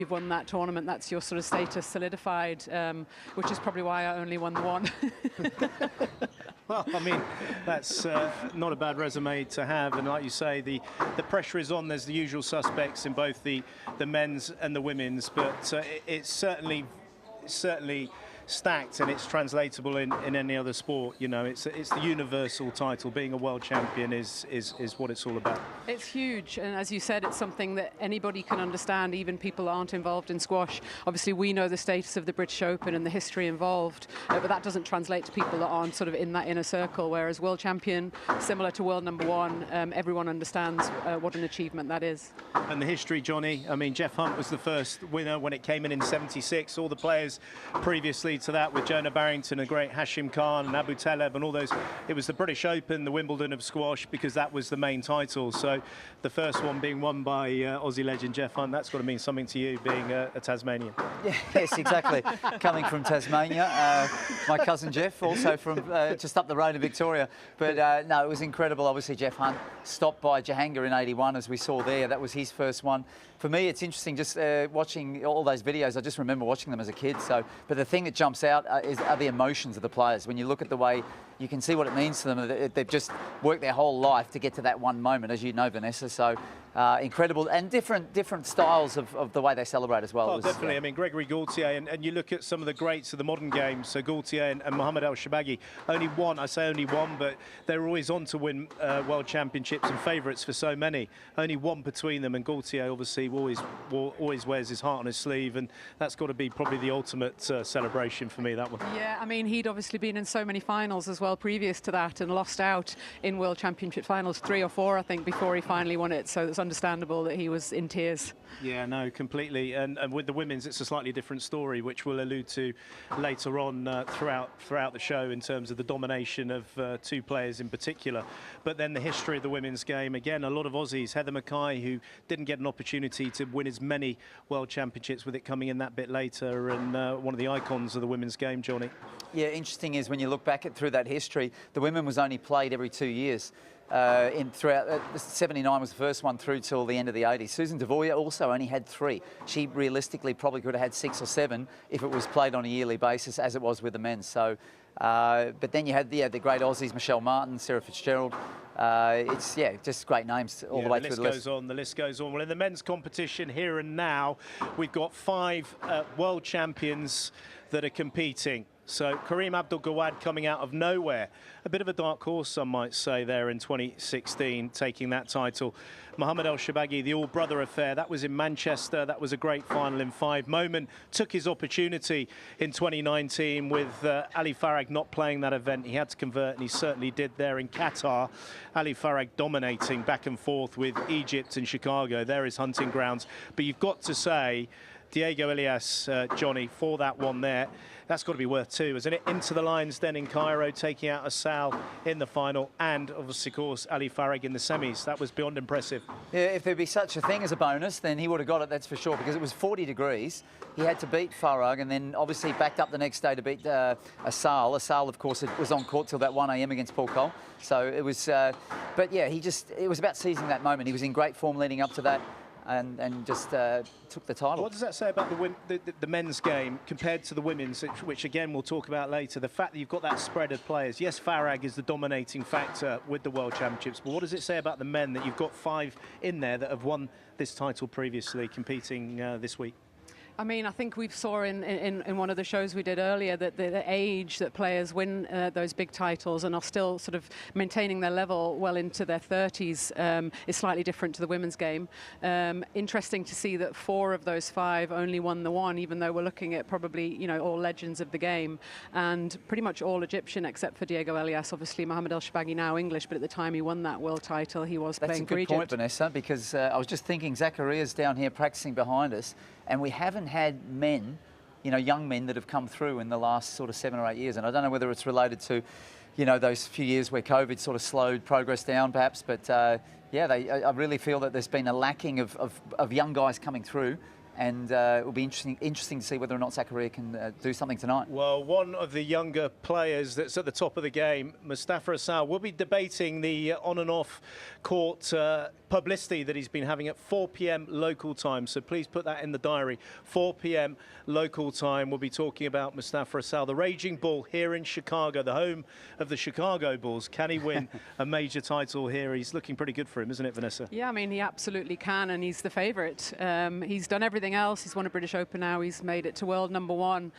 you've won that tournament, that's your sort of status solidified, which is probably why I only won the one. Well, I mean, that's not a bad resume to have, and like you say, the pressure is on. There's the usual suspects in both the men's and the women's, but it's certainly stacked, and it's translatable in any other sport. You know, it's the universal title. Being a world champion is what it's all about. It's huge, and as you said, it's something that anybody can understand, even people that aren't involved in squash. Obviously, we know the status of the British Open and the history involved, but that doesn't translate to people that aren't sort of in that inner circle, whereas world champion, similar to world number one, everyone understands what an achievement that is. And the history, Johnny, I mean, Jeff Hunt was the first winner when it came in '76. All the players previously to that, with Jonah Barrington and great Hashim Khan and Abu Taleb and all those, it was the British Open, the Wimbledon of squash, because that was the main title. So the first one being won by Aussie legend Jeff Hunt, that's got to mean something to you, being a Tasmanian. Yeah, yes, exactly. Coming from Tasmania, my cousin Jeff, also from just up the road in Victoria. But no, it was incredible. Obviously, Jeff Hunt stopped by Jahangir in '81, as we saw there. That was his first one. For me, it's interesting just watching all those videos. I just remember watching them as a kid. So, but the thing that jumps out are the emotions of the players. When you look at the way, you can see what it means to them. They've just worked their whole life to get to that one moment, as you know, Vanessa. So incredible, and different styles of the way they celebrate as well. Oh, definitely. I mean, Gregory Gaultier, and you look at some of the greats of the modern game. So Gaultier and Mohamed El Shorbagy, only one. I say only one, but they're always on to win world championships and favourites for so many. Only one between them, and Gaultier obviously always wears his heart on his sleeve, and that's got to be probably the ultimate celebration for me, that one. Yeah, I mean, he'd obviously been in so many finals as well previous to that, and lost out in World Championship finals, 3 or 4, I think, before he finally won it. So it's understandable that he was in tears. Yeah, no, completely. And with the women's, it's a slightly different story, which we'll allude to later on throughout the show, in terms of the domination of 2 players in particular. But then the history of the women's game, again, a lot of Aussies. Heather Mackay, who didn't get an opportunity to win as many world championships, with it coming in that bit later, and one of the icons of the women's game, Johnny. Yeah, interesting is when you look back through that history, the women was only played every 2 years. Throughout '79 was the first one through till the end of the '80s. Susan Devoya also only had 3. She realistically probably could have had 6 or 7 if it was played on a yearly basis, as it was with the men. So, but then you had the great Aussies, Michelle Martin, Sarah Fitzgerald. It's just great names all the way through the list. The list goes on. Well, in the men's competition here and now, we've got 5 world champions that are competing. So Kareem Abdul-Gawad coming out of nowhere. A bit of a dark horse, some might say, there in 2016, taking that title. Mohamed El Shorbagy, the all-brother affair, that was in Manchester. That was a great final in 5. Momen took his opportunity in 2019 with Ali Farag not playing that event. He had to convert, and he certainly did there in Qatar. Ali Farag dominating back and forth with Egypt and Chicago. There is hunting grounds. But you've got to say, Diego Elias, Johnny, for that one there, that's got to be worth 2, isn't it? Into the lines then in Cairo, taking out Asal in the final, and obviously, of course, Ali Farag in the semis. That was beyond impressive. Yeah, if there'd be such a thing as a bonus, then he would have got it, that's for sure, because it was 40 degrees. He had to beat Farag, and then obviously backed up the next day to beat Asal. Asal, of course, was on court till about 1 AM against Paul Cole. So it was, but yeah, it was about seizing that moment. He was in great form leading up to that. And just took the title. What does that say about the men's game compared to the women's, which again we'll talk about later? The fact that you've got that spread of players. Yes, Farag is the dominating factor with the World Championships, but what does it say about the men that you've got 5 in there that have won this title previously, competing this week? I mean, I think we saw in one of the shows we did earlier that the age that players win those big titles and are still sort of maintaining their level well into their 30s is slightly different to the women's game. Interesting to see that 4 of those 5 only won the one, even though we're looking at probably, you know, all legends of the game, and pretty much all Egyptian except for Diego Elias. Obviously, Mohamed El Shorbagy now English, but at the time he won that world title, he was playing for Egypt. That's a good point, Vanessa, because I was just thinking Zacharia's down here practicing behind us, and we haven't had men, you know, young men that have come through in the last sort of 7 or 8 years. And I don't know whether it's related to, you know, those few years where COVID sort of slowed progress down perhaps. But yeah, I really feel that there's been a lacking of young guys coming through. and it will be interesting to see whether or not Zakaria can do something tonight. Well, one of the younger players that's at the top of the game, Mustafa Asal, will be debating the on and off court publicity that he's been having at 4 p.m. local time. So please put that in the diary. 4 p.m. local time. We'll be talking about Mustafa Asal, the Raging Bull here in Chicago, the home of the Chicago Bulls. Can he win a major title here? He's looking pretty good for him, isn't it, Vanessa? Yeah, I mean, he absolutely can, and he's the favourite. He's done everything else. He's won a British Open now. He's made it to world #1.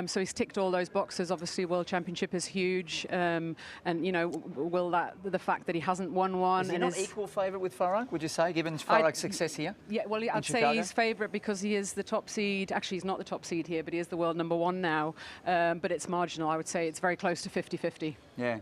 So he's ticked all those boxes. Obviously, World Championship is huge. And, you know, the fact that he hasn't won one. Is he not equal favourite with Farag, would you say, given Farag's success here? Yeah, well, I'd say he's favourite because he is the top seed. Actually, he's not the top seed here, but he is the world #1 now. But it's marginal. I would say it's very close to 50-50. Yeah.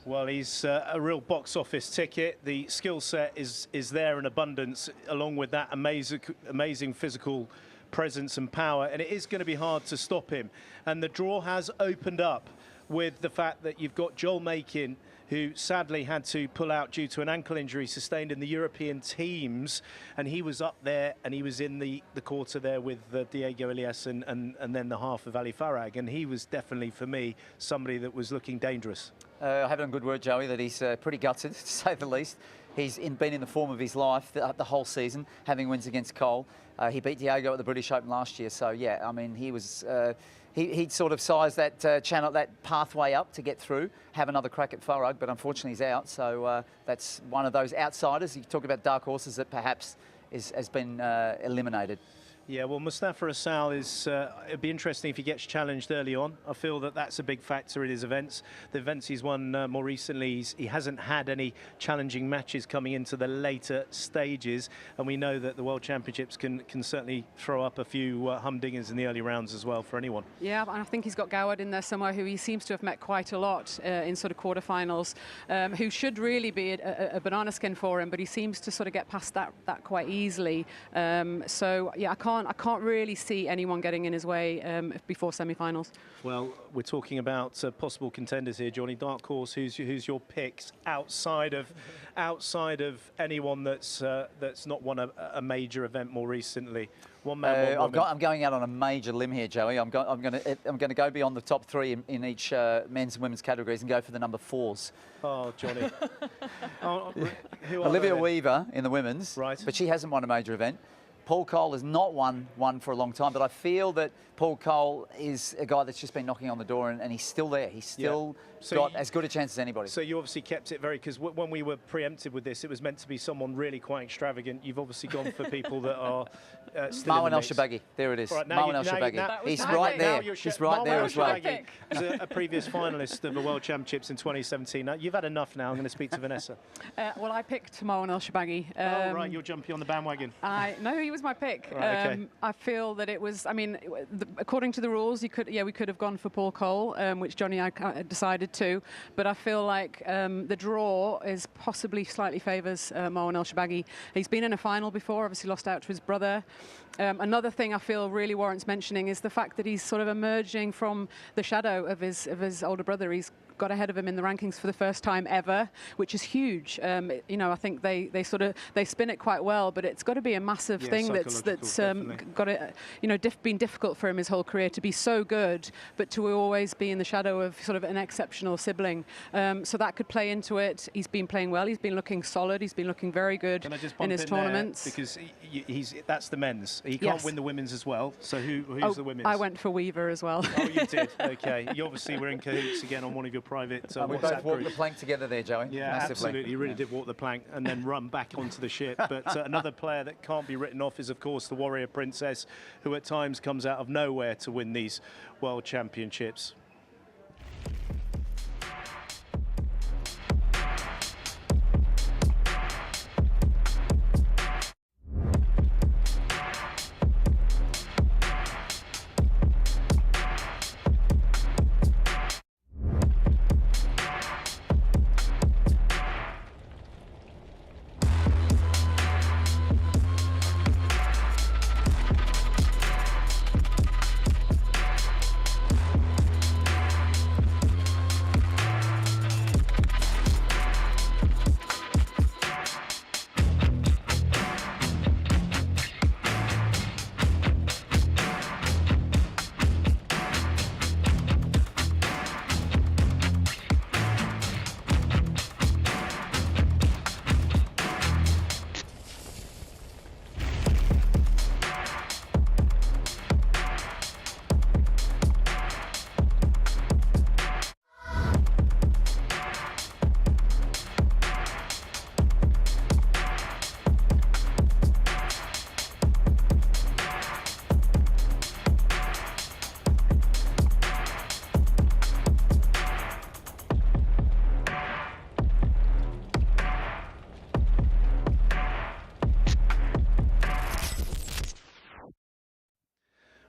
Well, he's a real box office ticket. The skill set is there in abundance, along with that amazing physical presence and power, and it is going to be hard to stop him. And the draw has opened up with the fact that you've got Joel Makin, who sadly had to pull out due to an ankle injury sustained in the European teams, and he was up there and he was in the quarter there with Diego Elias and then the half of Ali Farag, and he was definitely, for me, somebody that was looking dangerous. I have it on good word, Joey, that he's pretty gutted, to say the least. He's been in the form of his life the whole season, having wins against Cole. He beat Diego at the British Open last year, so yeah, I mean, he was... He'd sort of sized that channel, that pathway up to get through, have another crack at Farag, but unfortunately he's out. So that's one of those outsiders. You talk about dark horses that perhaps has been eliminated. Yeah, well, Mustafa Asal is, it'd be interesting if he gets challenged early on. I feel that that's a big factor in his events. The events he's won more recently, he hasn't had any challenging matches coming into the later stages. And we know that the World Championships can certainly throw up a few humdingers in the early rounds as well for anyone. Yeah, and I think he's got Goward in there somewhere who he seems to have met quite a lot in sort of quarterfinals, who should really be a banana skin for him, but he seems to sort of get past that quite easily. So, yeah, I can't really see anyone getting in his way before semi-finals. Well, we're talking about possible contenders here, Johnny. Dark horse, who's your picks outside of anyone that's not won a major event more recently? One man, one woman. I'm going out on a major limb here, Joey. I'm going to go beyond the top 3 in each men's and women's categories and go for the number 4s. Oh, Johnny. Olivia Weaver in the women's, right? But she hasn't won a major event. Paul Cole has not won one for a long time, but I feel that Paul Cole is a guy that's just been knocking on the door, and he's still there. He's still got as good a chance as anybody. So you obviously kept it very, because when we were preempted with this, it was meant to be someone really quite extravagant. You've obviously gone for people that are still Marwan in the El mix. Shabagi. There it is. Right, Marwan El Shabagi. He's right there. He's right there as well. He's a previous finalist of the World Championships in 2017. Now, you've had enough now. I'm going to speak to Vanessa. Well, I picked Marwan El Shabagi. Oh, right, you're jumping on the bandwagon. No, he was my pick. Right, okay. I feel that it was, I mean, according to the rules, we could have gone for Paul Cole, which Johnny and I decided to, but I feel like the draw is possibly slightly favours Marwan El Shabagi. He's been in a final before, obviously lost out to his brother. Another thing I feel really warrants mentioning is the fact that he's sort of emerging from the shadow of his older brother. He's got ahead of him in the rankings for the first time ever, which is huge. You know, I think they spin it quite well, but it's got to be a massive thing that's got to, you know, been difficult for him his whole career to be so good, but to always be in the shadow of sort of an exceptional sibling. So that could play into it. He's been playing well. He's been looking solid. He's been looking very good in his tournaments. Because that's the men's. He can't win the women's as well. So who's the women's? I went for Weaver as well. Oh, you did. Okay. You obviously were in cahoots again on one of your private we both walked the plank together there, Joey. Yeah, massively. Absolutely. You really did walk the plank and then run back onto the ship. But another player that can't be written off is, of course, the Warrior Princess, who at times comes out of nowhere to win these World Championships.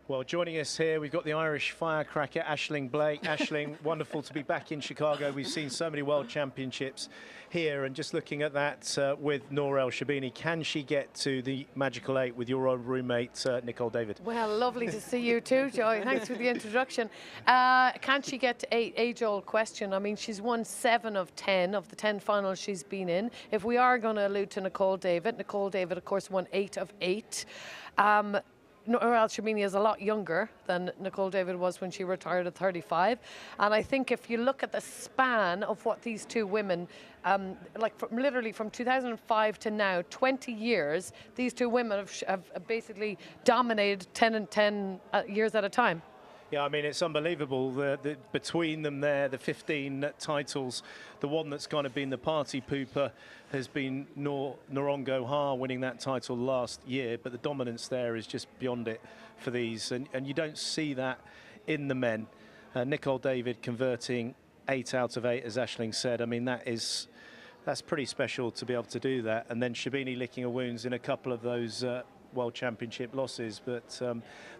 Well, joining us here, we've got the Irish firecracker, Aisling Blake. Aisling, wonderful to be back in Chicago. We've seen so many World Championships here, and just looking at that with Nour El Shibini, can she get to the magical 8 with your old roommate, Nicole David? Well, lovely to see you too, Joy. Thanks for the introduction. Can she get to 8? Age-old question. I mean, she's won 7 of 10 of the 10 finals she's been in. If we are going to allude to Nicole David, of course, won 8 of 8. Nour El Shibini is a lot younger than Nicole David was when she retired at 35. And I think if you look at the span of what these two women, literally from 2005 to now, 20 years, these two women have basically dominated 10 and 10 years at a time. Yeah, I mean, it's unbelievable. Between them there, the 15 titles, the one that's kind of been the party pooper has been Norongo Ha winning that title last year, but the dominance there is just beyond it for these. And you don't see that in the men. Nicole David converting 8 out of 8, as Aisling said. I mean, that's pretty special to be able to do that. And then Shibini licking her wounds in a couple of those World Championship losses, but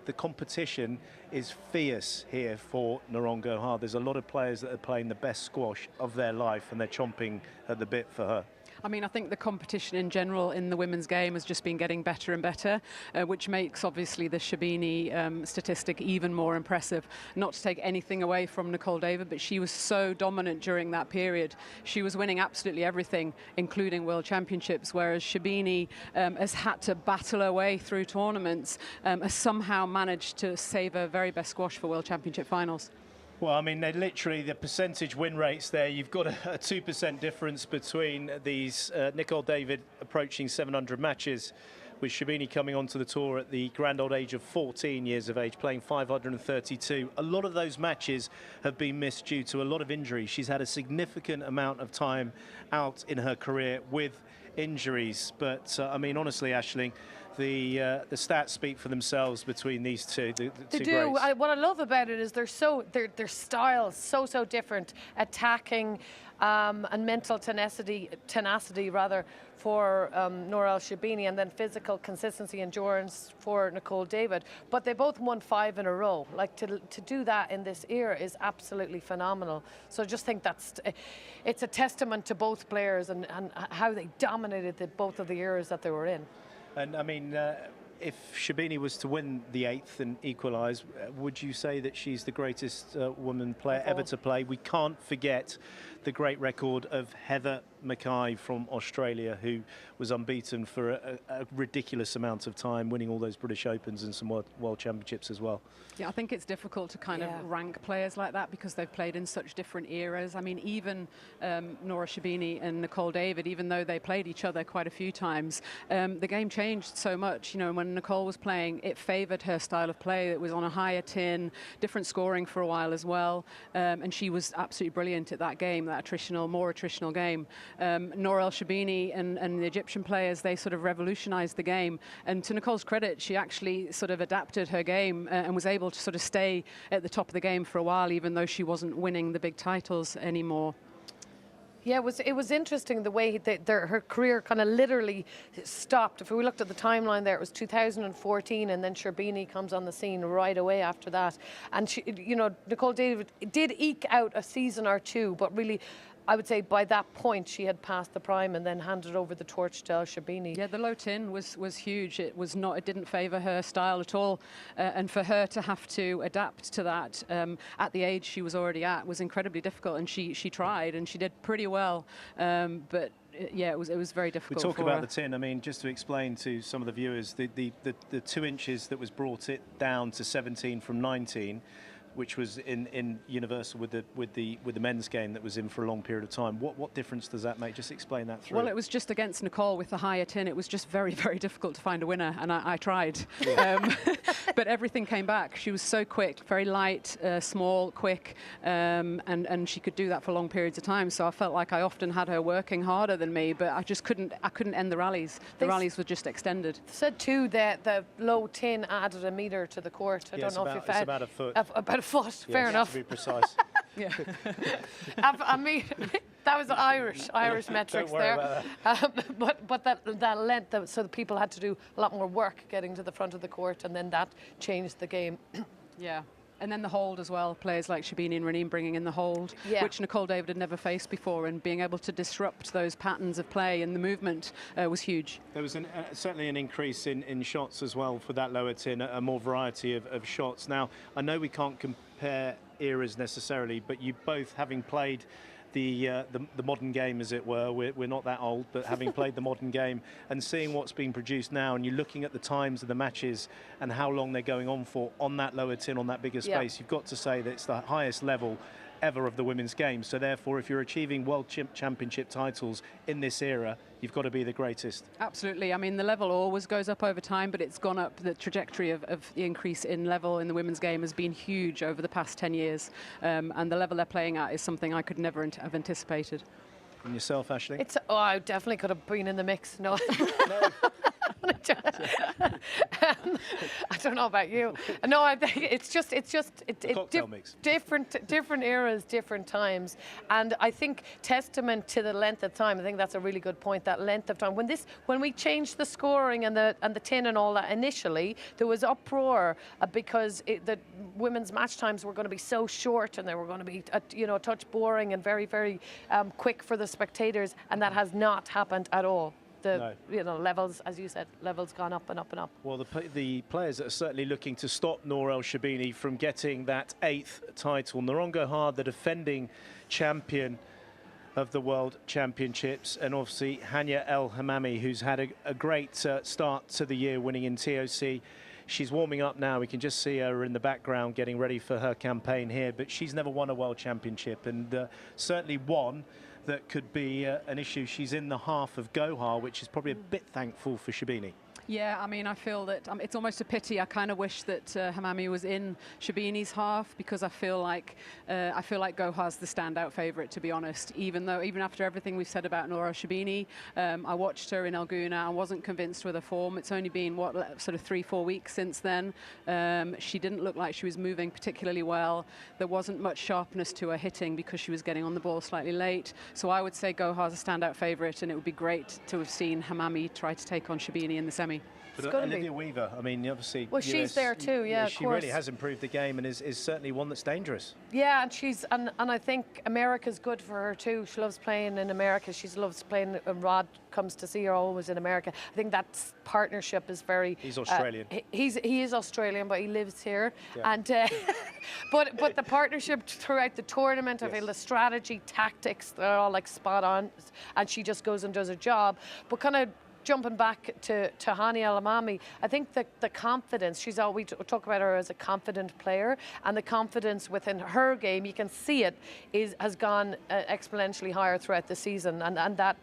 the competition is fierce here for Norongo Ha. There's a lot of players that are playing the best squash of their life, and they're chomping at the bit for her. I mean, I think the competition in general in the women's game has just been getting better and better, which makes obviously the Shibini statistic even more impressive. Not to take anything away from Nicole David, but she was so dominant during that period. She was winning absolutely everything, including World Championships, whereas Shibini has had to battle her way through tournaments, has somehow managed to save her very best squash for World Championship finals. Well, I mean, they're literally the percentage win rates there. You've got a 2% difference between these. Nicole David approaching 700 matches, with Shibini coming onto the tour at the grand old age of 14 years of age, playing 532. A lot of those matches have been missed due to a lot of injuries. She's had a significant amount of time out in her career with injuries. But, I mean, honestly, Aisling, the stats speak for themselves between these two. They do. What I love about it is their styles so different. Attacking and mental tenacity rather for Nour El Shibini, and then physical consistency, endurance for Nicole David. But they both won 5 in a row. Like to do that in this era is absolutely phenomenal. So I just think it's a testament to both players and how they dominated both of the eras that they were in. And I mean, if Shibini was to win the 8th and equalise, would you say that she's the greatest woman player ever to play? We can't forget the great record of Heather Mackay from Australia, who was unbeaten for a ridiculous amount of time, winning all those British Opens and some World Championships as well. Yeah, I think it's difficult to kind of rank players like that because they've played in such different eras. I mean, even Nour Shibini and Nicole David, even though they played each other quite a few times, the game changed so much. You know, when Nicole was playing, it favoured her style of play. It was on a higher tin, different scoring for a while as well, and she was absolutely brilliant at that game, that more attritional game. Nour El Shibini and the Egyptian players, they sort of revolutionized the game. And to Nicole's credit, she actually sort of adapted her game and was able to sort of stay at the top of the game for a while, even though she wasn't winning the big titles anymore. Yeah, it was interesting the way her career kind of literally stopped. If we looked at the timeline there, it was 2014, and then Shibini comes on the scene right away after that. And she, you know, Nicole David did eke out a season or two, but really, I would say by that point she had passed the prime and then handed over the torch to El Shibini. Yeah, the low tin was huge. It didn't favour her style at all, and for her to have to adapt to that at the age she was already at was incredibly difficult. And she tried and she did pretty well, but yeah, it was very difficult. We talk about the tin. I mean, just to explain to some of the viewers, the 2 inches that was brought it down to 17 from 19. Which was in Universal with the men's game that was in for a long period of time. What difference does that make? Just explain that through. Well, it was just against Nicole with the higher tin. It was just very, very difficult to find a winner, and I tried. Yeah. But everything came back. She was so quick, very light, small, quick, and she could do that for long periods of time. So I felt like I often had her working harder than me, but I just couldn't end the rallies. The rallies were just extended. Said too that the low tin added a metre to the court. I don't know if you found. It's about a foot. About a foot. Yes, fair enough. To be precise. Yeah. I mean, That was Irish metrics Don't worry there. But that length, so the people had to do a lot more work getting to the front of the court, and then that changed the game. Yeah. And then the hold as well, players like Shabini and Raneem bringing in the hold, which Nicole David had never faced before, and being able to disrupt those patterns of play and the movement was huge. There was certainly an increase in shots as well for that lower tin, a more variety of shots. Now, I know we can't compare eras necessarily, but you both, having played the modern game, as it were, we're not that old, but having played the modern game and seeing what's being produced now, and you're looking at the times of the matches and how long they're going on for on that lower tin, on that bigger space, you've got to say that it's the highest level ever of the women's game. So therefore, if you're achieving World Championship titles in this era, you've got to be the greatest. Absolutely. I mean, the level always goes up over time, but it's gone up. The trajectory of the increase in level in the women's game has been huge over the past 10 years. And the level they're playing at is something I could never have anticipated. And yourself, Ashley? I definitely could have been in the mix. No. No. I don't know about you. No, I think it's just different eras, different times, and I think testament to the length of time. I think that's a really good point. That length of time. When we changed the scoring and the tin and all that initially, there was uproar because the women's match times were going to be so short, and they were going to be a touch boring and very, very quick for the spectators, and that has not happened at all. Levels, as you said, levels gone up and up and up. Well, the players that are certainly looking to stop Nour El Shabini from getting that 8th title. Nouron Gohard, the defending champion of the World Championships, and obviously Hania El Hammamy, who's had a great start to the year, winning in TOC. She's warming up now. We can just see her in the background getting ready for her campaign here, but she's never won a World Championship, and certainly one that could be an issue. She's in the half of Gohard, which is probably a bit thankful for Shabini. Yeah, I mean, I feel that it's almost a pity. I kind of wish that Hammamy was in Shabini's half, because I feel like Gohard's the standout favourite, to be honest. Even after everything we've said about Nour El Shabini, I watched her in Elguna. I wasn't convinced with her form. It's only been sort of 3-4 weeks since then. She didn't look like she was moving particularly well. There wasn't much sharpness to her hitting because she was getting on the ball slightly late. So I would say Gohard's a standout favourite, and it would be great to have seen Hammamy try to take on Shabini in the semi. But Olivia Weaver, I mean, obviously... Well, she's there too, yeah, of course. She really has improved the game and is certainly one that's dangerous. Yeah, and I think America's good for her too. She loves playing in America. She loves playing, Rod comes to see her always in America. I think that partnership is very... He's Australian. He is Australian, but he lives here. Yeah. And but the partnership throughout the tournament, I feel the strategy, tactics, they're all like spot on. And she just goes and does her job. But kind of jumping back to Hania El Hammamy, I think the confidence, we talk about her as a confident player, and the confidence within her game, you can see it, has gone exponentially higher throughout the season, and that,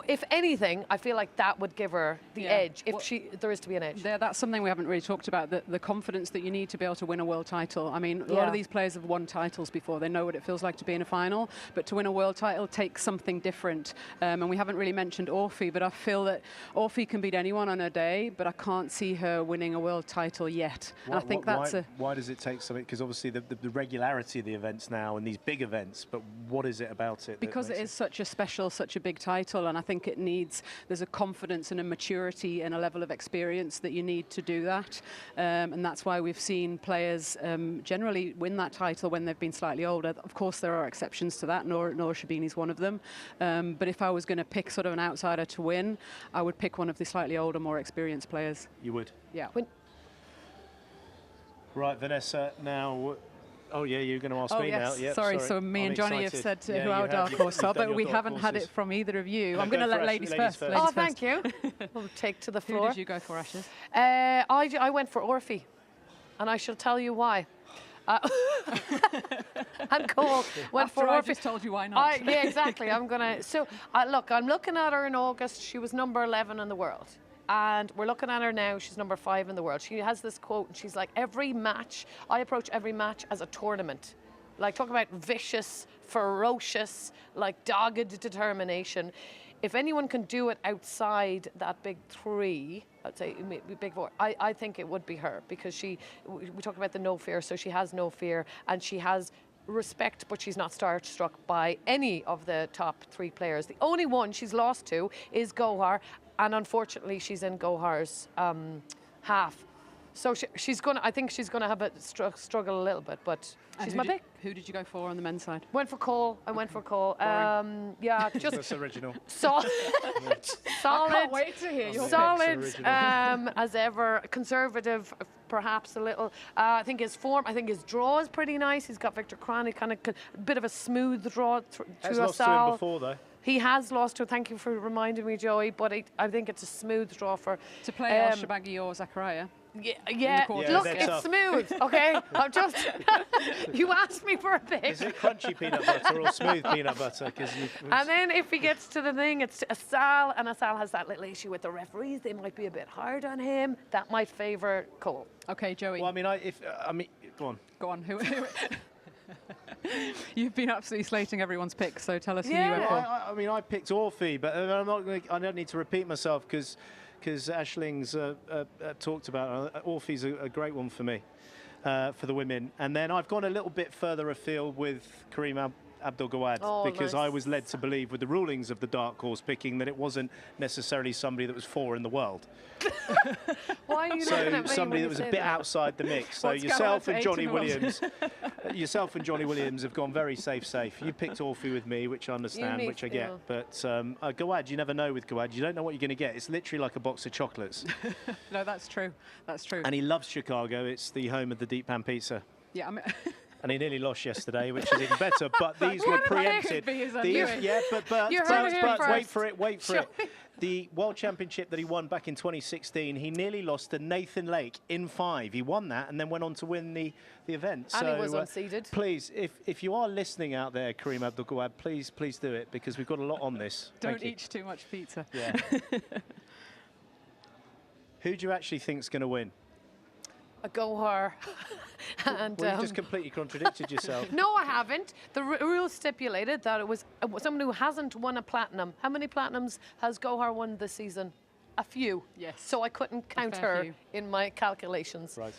if anything, I feel like that would give her the edge, if there is to be an edge. That's something we haven't really talked about, the confidence that you need to be able to win a world title. I mean, a lot of these players have won titles before. They know what it feels like to be in a final, but to win a world title takes something different. And we haven't really mentioned Orphee, but I feel that Orphee can beat anyone on her day, but I can't see her winning a world title yet. And I think why does it take something? Because obviously the regularity of the events now and these big events, but what is it about it? Because it is such a special, such a big title, and I think there's a confidence and a maturity and a level of experience that you need to do that. And that's why we've seen players generally win that title when they've been slightly older. Of course, there are exceptions to that. Nour Shabini's one of them. But if I was going to pick sort of an outsider to win, I would pick one of the slightly older, more experienced players. You would? Yeah. Right, Vanessa, now... Oh, yeah, you're going to ask me now. Yep, sorry, so me and Johnny have said who our dark horse are, but we haven't had it from either of you. I'm going to let ladies first. Oh, thank you. We'll take to the floor. Who did you go for, Ashes? I went for Orphee, and I shall tell you why. And Cole went for Orphee. I just told you why not. Yeah, exactly. I'm looking at her in August. She was number 11 in the world. And we're looking at her now, she's number 5 in the world. She has this quote, and she's like, I approach every match as a tournament. Like, talk about vicious, ferocious, like dogged determination. If anyone can do it outside that big 3, I'd say big 4, I think it would be her, because we talk about the no fear, so she has no fear, and she has respect, but she's not starstruck by any of the top 3 players. The only one she's lost to is Gohar, and unfortunately she's in Gohar's half. So she's gonna. I think she's gonna have a struggle a little bit, but she's my pick. Who did you go for on the men's side? Went for Cole. I went for Cole. Yeah, just That's original. solid. I can't wait to hear your solid as ever. Conservative, perhaps a little. I think his form. I think his draw is pretty nice. He's got Victor Kran, kind of a bit of a smooth draw through Has lost to him before though. He has lost to. Thank you for reminding me, Joey. But I think it's a smooth draw for to play El Shabagi or Zakaria. Yeah. Look, it's smooth. Okay, I'm just. You asked me for a pick. Is it crunchy peanut butter or smooth peanut butter? And then if he gets to the thing, it's Asal, and Asal has that little issue with the referees. They might be a bit hard on him. That might favour Cole. Okay, Joey. Well, I mean, go on. Go on. Who? You've been absolutely slating everyone's picks, so tell us who you went for. I mean, I picked Orphy, but I'm not. I don't need to repeat myself because Ashling's talked about it. Orphy's a great one for me, for the women. And then I've gone a little bit further afield with Kareem Abdul-Gawad because I was led to believe with the rulings of the dark horse picking that it wasn't necessarily somebody that was 4 in the world. Why are you looking at me somebody that was a bit outside the mix. So yourself and Johnny Williams, have gone very safe. You picked Orphy with me, which I understand, which I get. But Gawad, you never know with Gawad. You don't know what you're going to get. It's literally like a box of chocolates. No, that's true. That's true. And he loves Chicago. It's the home of the deep pan pizza. Yeah, I mean. And he nearly lost yesterday, which is even better. But these were preempted. But wait for it. The World Championship that he won back in 2016, he nearly lost to Nathan Lake in 5. He won that and then went on to win the event. And he was unseeded. Please, if you are listening out there, Kareem Abdul-Gawad, please do it because we've got a lot on this. Don't eat too much pizza. Yeah. Who do you actually think is going to win? A Gohar. And well, you just completely contradicted yourself. No, I haven't. The rules stipulated that it was someone who hasn't won a platinum. How many platinums has Gohar won this season? A few. Yes. So I couldn't count her in my calculations. Right.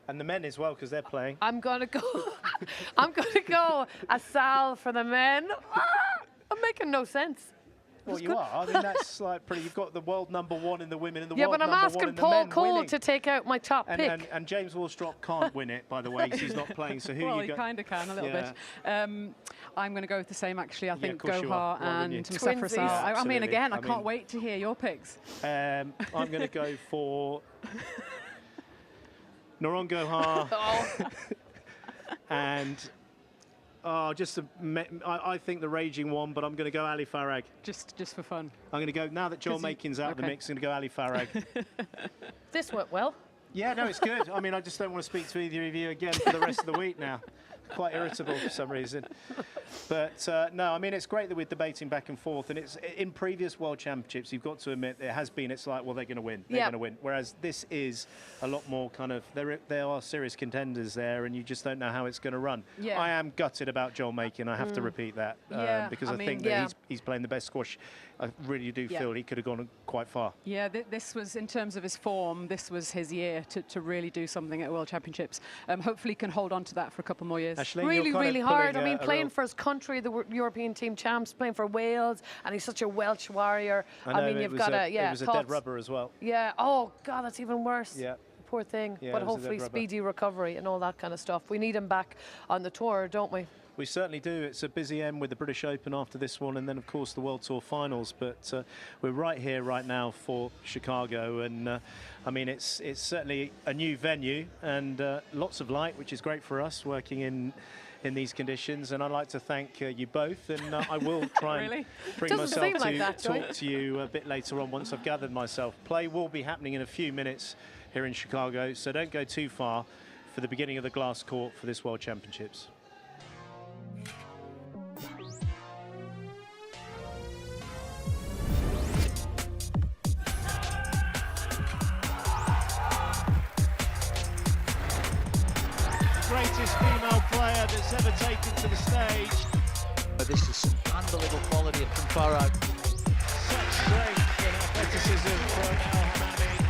And the men as well, because they're playing. I'm gonna go. I'm gonna go Asal for the men. I'm making no sense. Well, you are. I mean, that's like pretty. You've got the world #1 in the women and the world but I'm #1 asking in the Paul men Cole winning. to take out my top pick. And James Willstrop can't win it, by the way, because he's not playing. So who well, you got? he kind of can a little bit. I'm going to go with the same, actually. I think Gohar and Mustafa Asal. I mean, again, I can't wait to hear your picks. I'm going to go for Noron Gohar and I think the raging one, but I'm going to go Ali Farag. Just for fun. I'm going to go now that Joel Makin's out of the mix. I'm going to go Ali Farag. This went well. Yeah, no, it's good. I mean, I just don't want to speak to either of you again for the rest of the week now. Quite irritable for some reason. But no, I mean, it's great that we're debating back and forth. And it's in previous World Championships, you've got to admit, it has been, it's like, well, they're going to win. They're going to win. Whereas this is a lot more kind of, there are serious contenders there, and you just don't know how it's going to run. Yeah. I am gutted about Joel Makin. I have to repeat that. Because I think that he's playing the best squash. I really do feel he could have gone quite far. Yeah, this was, in terms of his form, this was his year to really do something at World Championships. Hopefully he can hold on to that for a couple more years. Aisling, really hard. I mean, playing for his country, the European team champs, playing for Wales, and he's such a Welsh warrior. I mean, you've got to, it was a dead rubber as well. Yeah. Oh, God, that's even worse. Yeah. Poor thing. Yeah, but hopefully speedy recovery and all that kind of stuff. We need him back on the tour, don't we? We certainly do. It's a busy end with the British Open after this one, and then, of course, the World Tour Finals. But we're right here, right now, for Chicago. And, I mean, it's certainly a new venue and lots of light, which is great for us working in these conditions. And I'd like to thank you both. And I will try and bring myself to talk to you a bit later on once I've gathered myself. Play will be happening in a few minutes here in Chicago, so don't go too far for the beginning of the glass court for this World Championships. Greatest female player that's ever taken to the stage. This is some unbelievable quality from Farag. Such strength and athleticism from El Hamami.